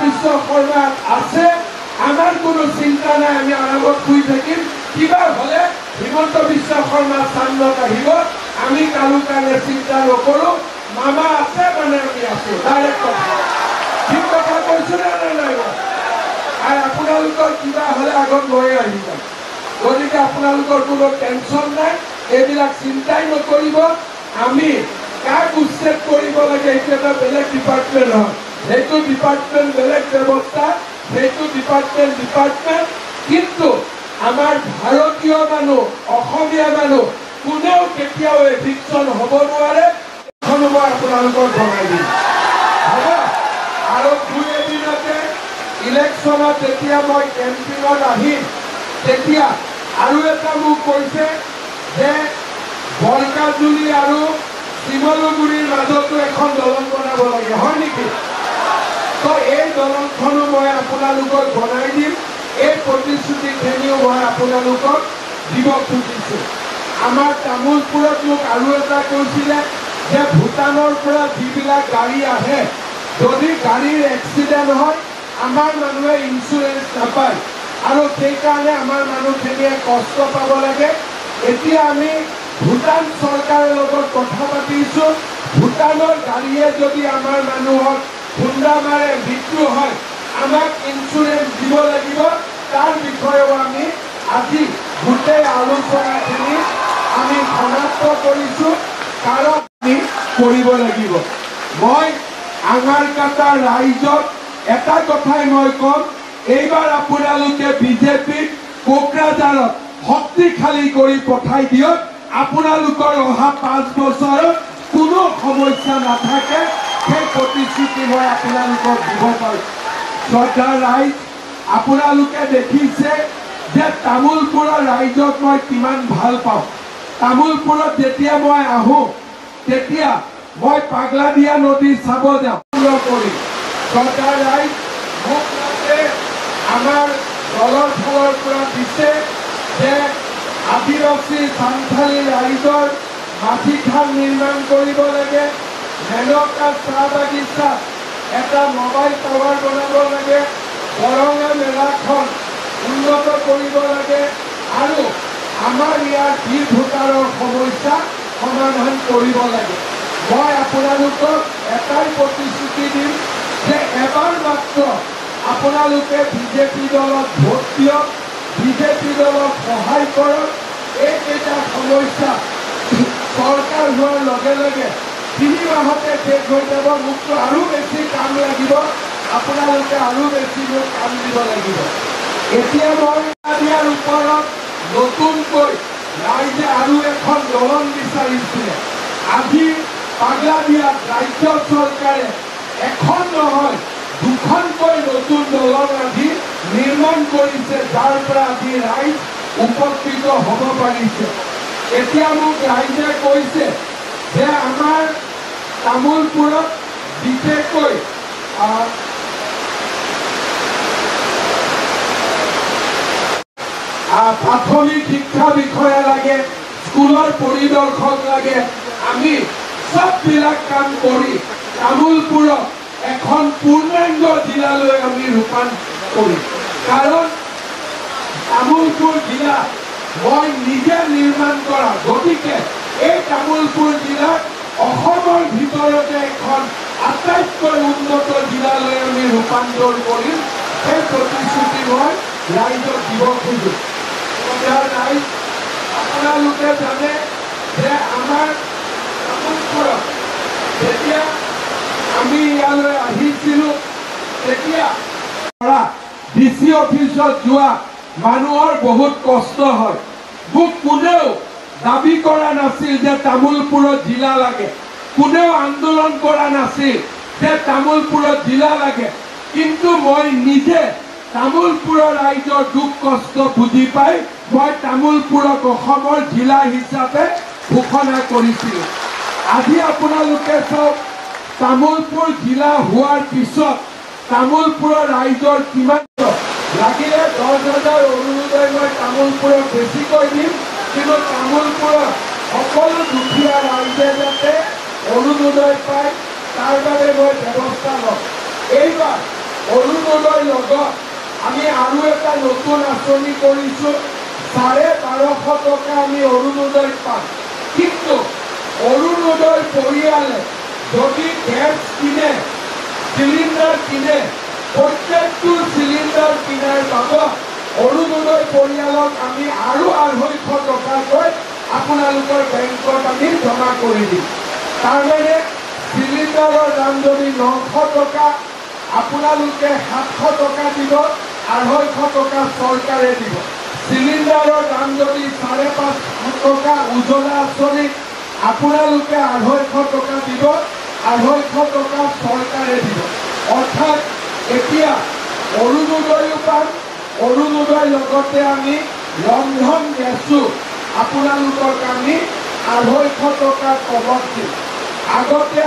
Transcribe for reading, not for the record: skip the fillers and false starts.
বিশ্ব শৰ্মা আছে আমাৰ কোনো চিন্তা নাই আমি আৰামত শুই থাকিম কিবা হলে হিমন্ত বিশ্ব শৰ্মা চান্দত আহিব আমি কাৰো কাৰণে চিন্তা নকৰো মামা আছে মানে আমি আছো ডাইৰেক্ট কথা ঠিক কথা কৈছো নে নাই আৰু আপোনালোকৰ কিবা হলে আগত মই আহি যাম গতিকে আপোনালোকৰ কোনো টেনশ্যন নাই এইবিলাক চিন্তাই নকৰিব আমি কাক উচ্ছেদ কৰিব লাগে এইটো এটা বেলেগ ডিপাৰ্টমেণ্ট হয় সেইটো ডিপাৰ্টমেণ্ট বেলেগ ব্যৱস্থা সেইটো ডিপাৰ্টমেণ্ট কিন্তু আমাৰ ভাৰতীয় মানুহ অসমীয়া মানুহ কোনেও কেতিয়াও এভিকশ্যন হ'ব নোৱাৰে এইখনো মই আপোনালোকক জনাই দিম হ'ব আৰু দুই এদিনতে ইলেকশ্যনত যেতিয়া মই কেম্পিঙত আহিম তেতিয়া আৰু এটা মোক কৈছে যে বৰকাজুলি আৰু শিমলুগুৰিৰ মাজতো এখন দলং বনাব লাগে হয় নেকি তো এই দলংখনো মই আপোনালোকক জনাই দিম এই প্ৰতিশ্ৰুতিখিনিও মই আপোনালোকক দিব খুজিছোঁ আমাৰ তামোলপুৰত মোক আৰু এটা কৈছিলে যে ভূটানৰ পৰা যিবিলাক গাড়ী আহে যদি গাড়ীৰ এক্সিডেণ্ট হয় আমাৰ মানুহে ইঞ্চুৰেঞ্চ নাপায় আৰু সেইকাৰণে আমাৰ মানুহখিনিয়ে কষ্ট পাব লাগে এতিয়া আমি ভূটান চৰকাৰৰ লগত কথা পাতিছোঁ ভূটানৰ গাড়ীয়ে যদি আমাৰ মানুহক খুন্দা মাৰে মৃত্যু হয় আমাক ইঞ্চুৰেঞ্চ দিব লাগিব তাৰ বিষয়েও আমি আজি গোটেই আলোচনাখিনি আমি সমাপ্ত কৰিছোঁ কাৰণ আমি কৰিব লাগিব মই আঙাৰকাটা ৰাইজক এটা কথাই মই ক'ম এইবাৰ আপোনালোকে বিজেপিক কোকৰাঝাৰত শক্তিশালী কৰি পঠাই দিয়ক আপোনালোকৰ অহা 5 বছৰত কোনো সমস্যা নাথাকে সেই প্ৰতিশ্ৰুতি মই আপোনালোকক দিব পাৰোঁ শ্ৰদ্ধাৰ ৰাইজ আপোনালোকে দেখিছে যে তামোলপুৰৰ ৰাইজক মই কিমান ভাল পাওঁ তামোলপুৰত যেতিয়া মই আহোঁ তেতিয়া মই পাগলাদিয়া নদী চাব যাওঁ কৰি শ্ৰদ্ধাৰ ৰাইজ মোক আমাৰ দলৰ ফালৰ পৰা দিছে যে আদিবাসী সান্থালী ৰাইজৰ মাটিখাল নিৰ্মাণ কৰিব লাগে মেনকা চাহ বাগিচা এটা মোবাইল টাৱাৰ বনাব লাগে বৰঙা মেলাখন উন্নত কৰিব লাগে আৰু আমাৰ ইয়াৰ বীৰ ভোটাৰৰ সমস্যা সমাধান কৰিব লাগে মই আপোনালোকক এটাই প্ৰতিশ্ৰুতি দিম যে এবাৰ মাত্ৰ আপোনালোকে বিজেপি দলত ভোট দিয়ক বিজেপি দলক সহায় কৰক এইকেইটা সমস্যা চৰকাৰ হোৱাৰ লগে লগে 3 মাহতে শেষ হৈ যাব মোকতো আৰু বেছি কাম লাগিব আপোনালোকে আৰু বেছি মোক কাম দিব লাগিব এতিয়া মই ইয়াৰ ওপৰত নতুনকৈ ৰাইজে আৰু এখন দলং বিচাৰিছিলে আজি পাগলাদিয়াত ৰাজ্য চৰকাৰে এখন নহয় দুখনকৈ নতুন দলং আজি নিৰ্মাণ কৰিছে যাৰ পৰা আজি ৰাইজ উপকৃত হ'ব পাৰিছে এতিয়া মোক ৰাইজে কৈছে যে আমাৰ তামোলপুৰত বিশেষকৈ প্ৰাথমিক শিক্ষা বিষয়া লাগে স্কুলৰ পৰিদৰ্শক লাগে আমি সববিলাক কাম কৰি তামোলপুৰক এখন পূৰ্ণাংগ জিলালৈ আমি ৰূপান্তৰিত কৰিম কাৰণ তামোলপুৰ জিলা মই নিজে নিৰ্মাণ কৰা গতিকে এই তামোলপুৰ জিলাক অসমৰ ভিতৰতে এখন আটাইতকৈ উন্নত জিলালৈ আমি ৰূপান্তৰ কৰিম সেই প্ৰতিশ্ৰুতি মই ৰাইজক দিব খোজোঁ ৰাইজ আপোনালোকে জানে যে আমাৰ তামোলপুৰত যেতিয়া আমি ইয়ালৈ আহিছিলোঁ তেতিয়া ডিচি অফিচত যোৱা মানুহৰ বহুত কষ্ট হয় মোক কোনেও দাবী কৰা নাছিল যে তামোলপুৰত জিলা লাগে কোনেও আন্দোলন কৰা নাছিল যে তামোলপুৰত জিলা লাগে কিন্তু মই নিজে তামোলপুৰৰ ৰাইজৰ দুখ কষ্ট বুজি পাই মই তামোলপুৰক অসমৰ জিলা হিচাপে ঘোষণা কৰিছিলোঁ আজি আপোনালোকে চাওক তামোলপুৰ জিলা হোৱাৰ পিছত তামোলপুৰৰ ৰাইজৰ কিমান লাগিলে 10,000 অৰুণোদয় মই তামোলপুৰক বেছিকৈ দিম কিন্তু তামোলপুৰত সকলো দুখীয়া ৰাইজে যাতে অৰুণোদয় পায় তাৰ বাবে মই ব্যৱস্থা লম এইবাৰ অৰুণোদয় লগত আমি আৰু এটা নতুন আঁচনি কৰিছোঁ 1250 টকা আমি অৰুণোদয় পাম। কিন্তু অৰুণোদয় পৰিয়ালে যদি গেছ কিনে চিলিণ্ডাৰ কিনে প্ৰত্যেকটো চিলিণ্ডাৰ কিনাৰ বাবদ অৰুণোদয় পৰিয়ালক আমি আৰু 250 টকাকৈ আপোনালোকৰ বেংকত আমি জমা কৰি দিম। তাৰমানে চিলিণ্ডাৰৰ দাম যদি 900 টকা আপোনালোকে 700 টকা দিব, 250 টকা চৰকাৰে দিব। চিলিণ্ডাৰৰ দাম যদি 550 টকা উজ্জ্বলা আঁচনি আপোনালোকে 250 টকা দিব, 250 টকা চৰকাৰে দিব। অৰ্থাৎ এতিয়া অৰুণোদয়ো পাম, অৰুণোদয় লগতে আমি ৰন্ধন গেছো আপোনালোকক আমি 250 টকা কমত দিম। আগতে